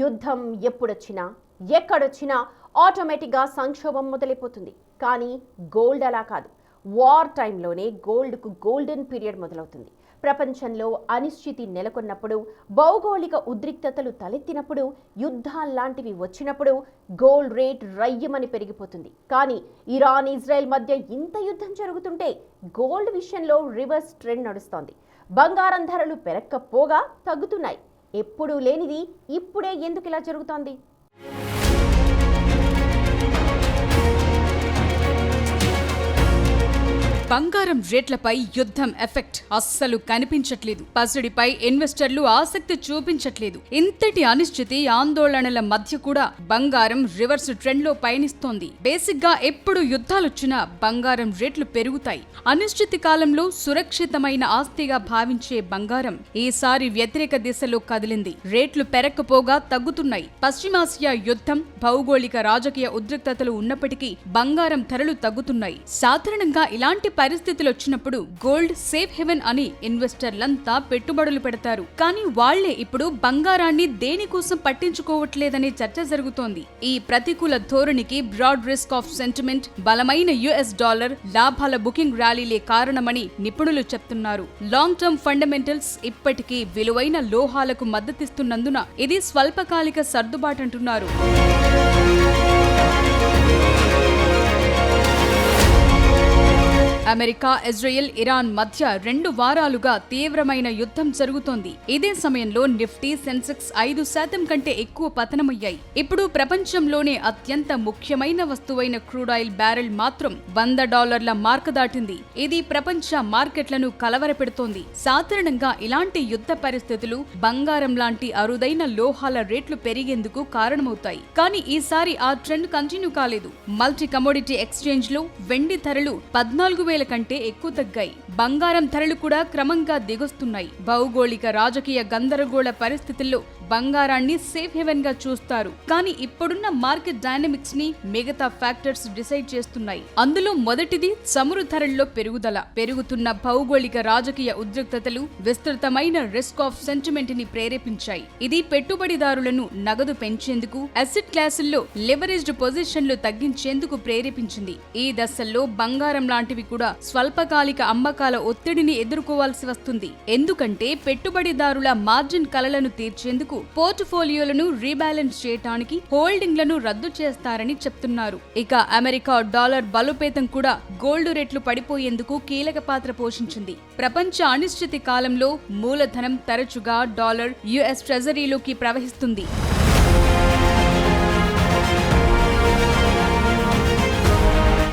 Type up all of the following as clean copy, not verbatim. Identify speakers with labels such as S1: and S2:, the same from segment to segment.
S1: యుద్ధం ఎప్పుడొచ్చినా ఎక్కడొచ్చినా ఆటోమేటిక్గా సంక్షోభం మొదలైపోతుంది. కానీ గోల్డ్ అలా కాదు. వార్ టైంలోనే గోల్డ్కు గోల్డెన్ పీరియడ్ మొదలవుతుంది. ప్రపంచంలో అనిశ్చితి నెలకొన్నప్పుడు, భౌగోళిక ఉద్రిక్తతలు తలెత్తినప్పుడు, యుద్ధాల్లాంటివి వచ్చినప్పుడు గోల్డ్ రేట్ రయ్యమని పెరిగిపోతుంది. కానీ ఇరాన్ ఇజ్రాయెల్ మధ్య ఇంత యుద్ధం జరుగుతుంటే గోల్డ్ విషయంలో రివర్స్ ట్రెండ్ నడుస్తోంది. బంగారం ధరలు పెరక్కపోగా తగ్గుతున్నాయి. ఎప్పుడూ లేనిది ఇప్పుడే ఎందుకు ఇలా జరుగుతోంది?
S2: బంగారం రేట్లపై యుద్ధం ఎఫెక్ట్ అస్సలు కనిపించట్లేదు. పసిడిపై ఇన్వెస్టర్లు ఆసక్తి చూపించట్లేదు. ఇంతటి అనిశ్చితి ఆందోళనల మధ్య కూడా బంగారం రివర్స్ ట్రెండ్ లో పయనిస్తోంది. బేసిక్ గా ఎప్పుడు యుద్ధాలొచ్చినా బంగారం రేట్లు పెరుగుతాయి. అనిశ్చితి కాలంలో సురక్షితమైన ఆస్తిగా భావించే బంగారం ఈసారి వ్యతిరేక దిశలో కదిలింది. రేట్లు పెరక్కపోగా తగ్గుతున్నాయి. పశ్చిమాసియా యుద్ధం, భౌగోళిక రాజకీయ ఉద్రిక్తతలు ఉన్నప్పటికీ బంగారం ధరలు తగ్గుతున్నాయి. సాధారణంగా ఇలాంటి పరిస్థితులు వచ్చినప్పుడు గోల్డ్ సేఫ్ హెవెన్ అని ఇన్వెస్టర్లంతా పెట్టుబడులు పెడతారు. కానీ వాళ్లే ఇప్పుడు బంగారాన్ని దేనికోసం పట్టించుకోవట్లేదనే చర్చ జరుగుతోంది. ఈ ప్రతికూల ధోరణికి బ్రాడ్ రిస్క్ ఆఫ్ సెంటిమెంట్, బలమైన యుఎస్ డాలర్, లాభాల బుకింగ్ ర్యాలీలే కారణమని నిపుణులు చెప్తున్నారు. లాంగ్ టర్మ్ ఫండమెంటల్స్ ఇప్పటికీ విలువైన లోహాలకు మద్దతిస్తున్నందున ఇది స్వల్పకాలిక సర్దుబాటంటున్నారు. అమెరికా, ఇజ్రాయెల్, ఇరాన్ మధ్య 2 వారాలుగా తీవ్రమైన యుద్ధం జరుగుతోంది. ఇదే సమయంలో నిఫ్టీ, సెన్సెక్స్ 5% కంటే ఎక్కువ పతనమయ్యాయి. ఇప్పుడు ప్రపంచంలోనే అత్యంత ముఖ్యమైన వస్తువైన క్రూడ్ ఆయిల్ బ్యారెల్ మాత్రం $100 మార్క్ దాటింది. ఇది ప్రపంచ మార్కెట్లను కలవరపెడుతోంది. సాధారణంగా ఇలాంటి యుద్ధ పరిస్థితులు బంగారం లాంటి అరుదైన లోహాల రేట్లు పెరిగేందుకు కారణమవుతాయి. కానీ ఈసారి ఆ ట్రెండ్ కంటిన్యూ కాలేదు. మల్టీ కమోడిటీ ఎక్స్చేంజ్ లో వెండి ధరలు 14,000 కంటే ఎక్కువ తగ్గాయి. బంగారం ధరలు కూడా క్రమంగా దిగొస్తున్నాయి. భౌగోళిక రాజకీయ గందరగోళ పరిస్థితుల్లో బంగారాన్ని సేఫ్ హెవెన్ గా చూస్తారు. కానీ ఇప్పుడున్న మార్కెట్ డైనమిక్స్ ని మిగతా ఫ్యాక్టర్స్ డిసైడ్ చేస్తున్నాయి. అందులో మొదటిది చమురు ధరల్లో పెరుగుదల. పెరుగుతున్న భౌగోళిక రాజకీయ ఉద్రిక్తతలు విస్తృతమైన రిస్క్ ఆఫ్ సెంటిమెంట్ ని ప్రేరేపించాయి. ఇది పెట్టుబడిదారులను నగదు పెంచేందుకు, అసెట్ క్లాసుల్లో లెవరేజ్డ్ పొజిషన్లు తగ్గించేందుకు ప్రేరేపించింది. ఈ దశల్లో బంగారం లాంటివి కూడా స్వల్పకాలిక అమ్మకాల ఒత్తిడిని ఎదుర్కోవాల్సి వస్తుంది. ఎందుకంటే పెట్టుబడిదారుల మార్జిన్ కలలను తీర్చేందుకు పోర్ట్ఫోలియోలను రీబ్యాలెన్స్ చేయడానికి హోల్డింగ్లను రద్దు చేస్తారని చెప్తున్నారు. ఇక అమెరికా డాలర్ బలోపేతం కూడా గోల్డ్ రేట్లు పడిపోయేందుకు కీలక పాత్ర పోషించింది. ప్రపంచ అనిశ్చితి కాలంలో మూలధనం తరచుగా డాలర్, యుఎస్ ట్రెజరీలోకి ప్రవహిస్తుంది.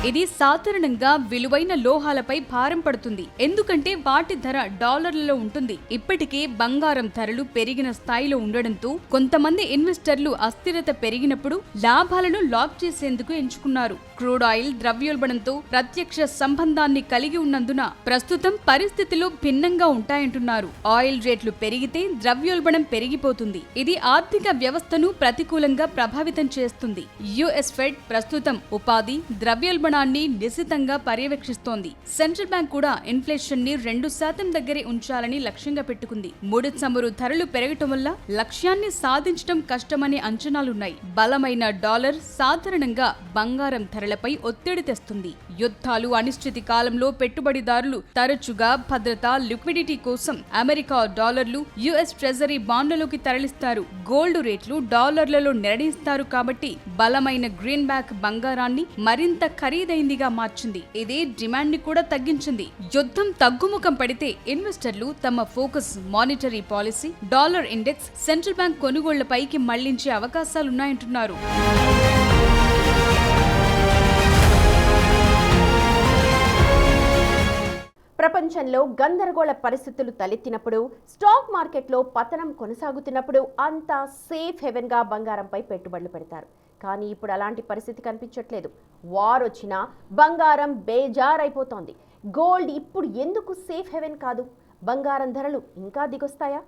S2: ఇది సాధారణంగా విలువైన లోహాలపై భారం పడుతుంది. ఎందుకంటే వాటి ధర డాలర్లలో ఉంటుంది. ఇప్పటికే బంగారం ధరలు పెరిగిన స్థాయిలో ఉండడంతో కొంతమంది ఇన్వెస్టర్లు అస్థిరత పెరిగినప్పుడు లాభాలను లాక్ చేసేందుకు ఎంచుకున్నారు. క్రూడ్ ఆయిల్ ద్రవ్యోల్బణంతో ప్రత్యక్ష సంబంధాన్ని కలిగి ఉన్నందున ప్రస్తుతం పరిస్థితులు భిన్నంగా ఉంటాయంటున్నారు. ఆయిల్ రేట్లు పెరిగితే ద్రవ్యోల్బణం పెరిగిపోతుంది. ఇది ఆర్థిక వ్యవస్థను ప్రతికూలంగా ప్రభావితం చేస్తుంది. యుఎస్ ఫెడ్ ప్రస్తుతం ఉపాధి, ద్రవ్యోల్బణం నిశితంగా పర్యవేక్షిస్తోంది. సెంట్రల్ బ్యాంక్ కూడా ఇన్ఫ్లేషన్ ని 2% దగ్గరే ఉంచాలని లక్ష్యంగా పెట్టుకుంది. ముడి చమురు ధరలు పెరగటం వల్ల లక్ష్యాన్ని సాధించడం కష్టమనే అంచనాలున్నాయి. బలమైన డాలర్ సాధారణంగా బంగారం ధరలపై ఒత్తిడి తెస్తుంది. యుద్ధాలు, అనిశ్చితి కాలంలో పెట్టుబడిదారులు తరచుగా భద్రత, లిక్విడిటీ కోసం అమెరికా డాలర్లు, యుఎస్ ట్రెజరీ బాండ్లలోకి తరలిస్తారు. గోల్డ్ రేట్లు డాలర్లలో నిర్ణయిస్తారు కాబట్టి బలమైన గ్రీన్ బ్యాక్ బంగారాన్ని మరింత ఖరీదైందిగా మార్చింది. ఇదే డిమాండ్ ని కూడా తగ్గించింది. యుద్ధం తగ్గుముఖం పడితే ఇన్వెస్టర్లు తమ focus monetary policy, dollar index, central bank కొనుగోళ్లపైకి మళ్లించే అవకాశాలున్నాయంటున్నారు.
S1: ప్రపంచంలో గందరగోళ పరిస్థితులు తలెత్తినప్పుడు, స్టాక్ మార్కెట్లో పతనం కొనసాగుతున్నప్పుడు అంతా సేఫ్ హెవెన్గా బంగారంపై పెట్టుబడులు పెడతారు. కానీ ఇప్పుడు అలాంటి పరిస్థితి కనిపించట్లేదు. వార్ వచ్చినా బంగారం బేజారైపోతోంది. గోల్డ్ ఇప్పుడు ఎందుకు సేఫ్ హెవెన్ కాదు? బంగారం ధరలు ఇంకా దిగొస్తాయా?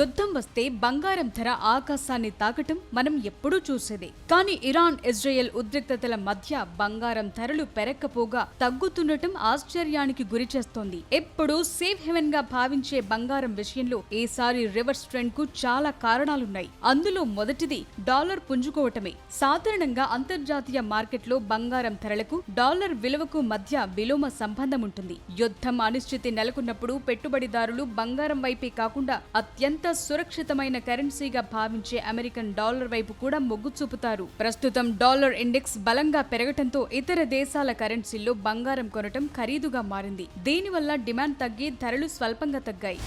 S2: యుద్ధం వస్తే బంగారం ధర ఆకాశాన్ని తాకటం మనం ఎప్పుడూ చూసేదే. కానీ ఇరాన్ ఇజ్రాయెల్ ఉద్రిక్తతల మధ్య బంగారం ధరలు పెరక్కపోగా తగ్గుతుండటం ఆశ్చర్యానికి గురిచేస్తోంది. ఎప్పుడూ సేఫ్ హెవెన్ గా భావించే బంగారం విషయంలో ఈసారి రివర్స్ ట్రెండ్ కు చాలా కారణాలున్నాయి. అందులో మొదటిది డాలర్ పుంజుకోవటమే. సాధారణంగా అంతర్జాతీయ మార్కెట్లో బంగారం ధరలకు డాలర్ విలువకు మధ్య విలోమ సంబంధం ఉంటుంది. యుద్ధం అనిశ్చితి నెలకొన్నప్పుడు పెట్టుబడిదారులు బంగారం వైపే కాకుండా అత్యంత సురక్షితమైన కరెన్సీగా భావించే అమెరికన్ డాలర్ వైపు కూడా మొగ్గు చూపుతారు. ప్రస్తుతం డాలర్ ఇండెక్స్ బలంగా పెరగటంతో ఇతర దేశాల కరెన్సీల్లో బంగారం కొనటం ఖరీదుగా మారింది. దీనివల్ల డిమాండ్ తగ్గి ధరలు స్వల్పంగా తగ్గాయి.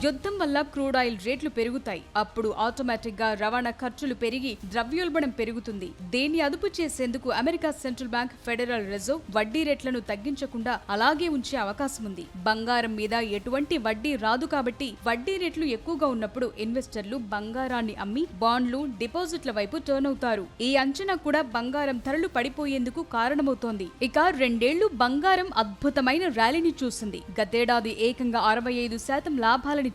S2: యుద్ధం వల్ల క్రూడ్ ఆయిల్ రేట్లు పెరుగుతాయి. అప్పుడు ఆటోమేటిక్ గా రవాణా ఖర్చులు పెరిగి ద్రవ్యోల్బణం పెరుగుతుంది. దీన్ని అదుపు చేసేందుకు America central bank federal reserve వడ్డీ రేట్లను తగ్గించకుండా అలాగే ఉంచే అవకాశం ఉంది. బంగారం మీద ఎటువంటి వడ్డీ రాదు కాబట్టి వడ్డీ రేట్లు ఎక్కువగా ఉన్నప్పుడు ఇన్వెస్టర్లు బంగారాన్ని అమ్మి బాండ్లు, డిపాజిట్ల వైపు టర్న్ అవుతారు. ఈ అంచనా కూడా బంగారం ధరలు పడిపోయేందుకు కారణమవుతోంది. ఇక 2 ఏళ్లు బంగారం అద్భుతమైన ర్యాలీని చూసింది. గతేడాది ఏకంగా 65% లాభాలని.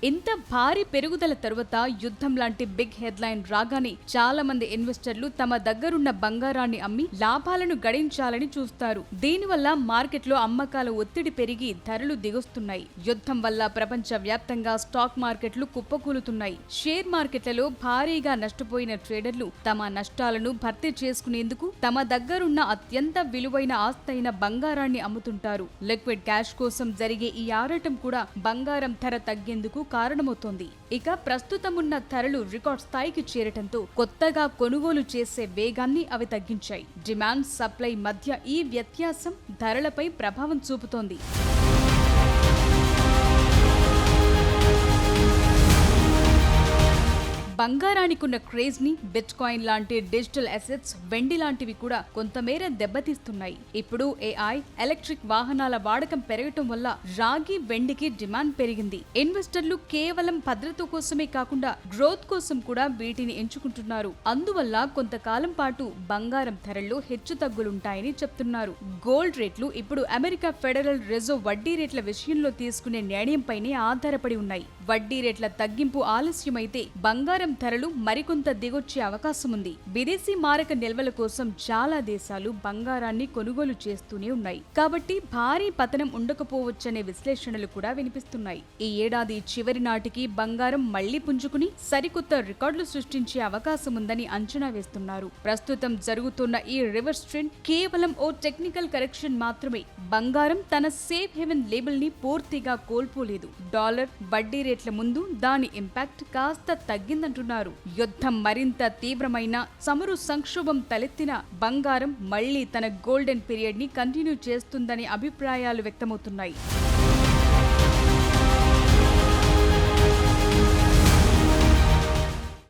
S2: ఇంత భారీ పెరుగుదల తరువాత యుద్ధం లాంటి బిగ్ హెడ్లైన్ రాగానే చాలా మంది ఇన్వెస్టర్లు తమ దగ్గరున్న బంగారాన్ని అమ్మి లాభాలను గడించాలని చూస్తారు. దీనివల్ల మార్కెట్లో అమ్మకాల ఒత్తిడి పెరిగి ధరలు దిగొస్తున్నాయి. యుద్ధం వల్ల ప్రపంచ వ్యాప్తంగా స్టాక్ మార్కెట్లు కుప్పకూలుతున్నాయి. షేర్ మార్కెట్లలో భారీగా నష్టపోయిన ట్రేడర్లు తమ నష్టాలను భర్తీ చేసుకునేందుకు తమ దగ్గరున్న అత్యంత విలువైన ఆస్తైన బంగారాన్ని అమ్ముతుంటారు. లిక్విడ్ క్యాష్ కోసం జరిగే ఈ ఆరాటం కూడా బంగారం ధర తగ్గేందుకు కారణమవుతోంది. ఇక ప్రస్తుతం ఉన్న ధరలు రికార్డ్ స్థాయికి చేరటంతో కొత్తగా కొనుగోలు చేసే వేగాన్ని అవి తగ్గించాయి. డిమాండ్, సప్లై మధ్య ఈ వ్యత్యాసం ధరలపై ప్రభావం చూపుతోంది. బంగారానికున్న క్రేజ్ ని బిట్ కాయిన్ లాంటి డిజిటల్ అసెట్స్, వెండి లాంటివి కూడా కొంతమేర దెబ్బతీస్తున్నాయి. ఇప్పుడు ఏఐ, ఎలక్ట్రిక్ వాహనాల వాడకం పెరగటం వల్ల రాగి, వెండికి డిమాండ్ పెరిగింది. ఇన్వెస్టర్లు కేవలం భద్రత కోసమే కాకుండా గ్రోత్ కోసం కూడా వీటిని ఎంచుకుంటున్నారు. అందువల్ల కొంతకాలం పాటు బంగారం ధరల్లో హెచ్చుతగ్గులుంటాయని చెప్తున్నారు. గోల్డ్ రేట్లు ఇప్పుడు అమెరికా ఫెడరల్ రిజర్వ్ వడ్డీ రేట్ల విషయంలో తీసుకునే నిర్ణయంపైనే ఆధారపడి ఉన్నాయి. వడ్డీ రేట్ల తగ్గింపు ఆలస్యమైతే బంగారం ధరలు మరికొంత దిగొచ్చే అవకాశం ఉంది. విదేశీ మారక నిల్వల కోసం చాలా దేశాలు బంగారాన్ని కొనుగోలు చేస్తూనే ఉన్నాయి. కాబట్టి భారీ పతనం ఉండకపోవచ్చనే విశ్లేషణలు కూడా వినిపిస్తున్నాయి. ఈ ఏడాది చివరి నాటికి బంగారం మళ్లీ పుంజుకుని సరికొత్త రికార్డులు సృష్టించే అవకాశం ఉందని అంచనా వేస్తున్నారు. ప్రస్తుతం జరుగుతున్న ఈ రివర్స్ ట్రెండ్ కేవలం ఓ టెక్నికల్ కరెక్షన్ మాత్రమే. బంగారం తన సేఫ్ హెవెన్ లేబుల్ ని పూర్తిగా కోల్పోలేదు. డాలర్, వడ్డీ రేట్ల ముందు దాని ఇంపాక్ట్ కాస్త తగ్గిందంటున్నారు. యుద్ధం మరింత తీవ్రమైన, చమురు సంక్షోభం తలెత్తిన బంగారం మళ్లీ తన గోల్డెన్ పీరియడ్ ని కంటిన్యూ చేస్తుందని అభిప్రాయాలు వ్యక్తమవుతున్నాయి.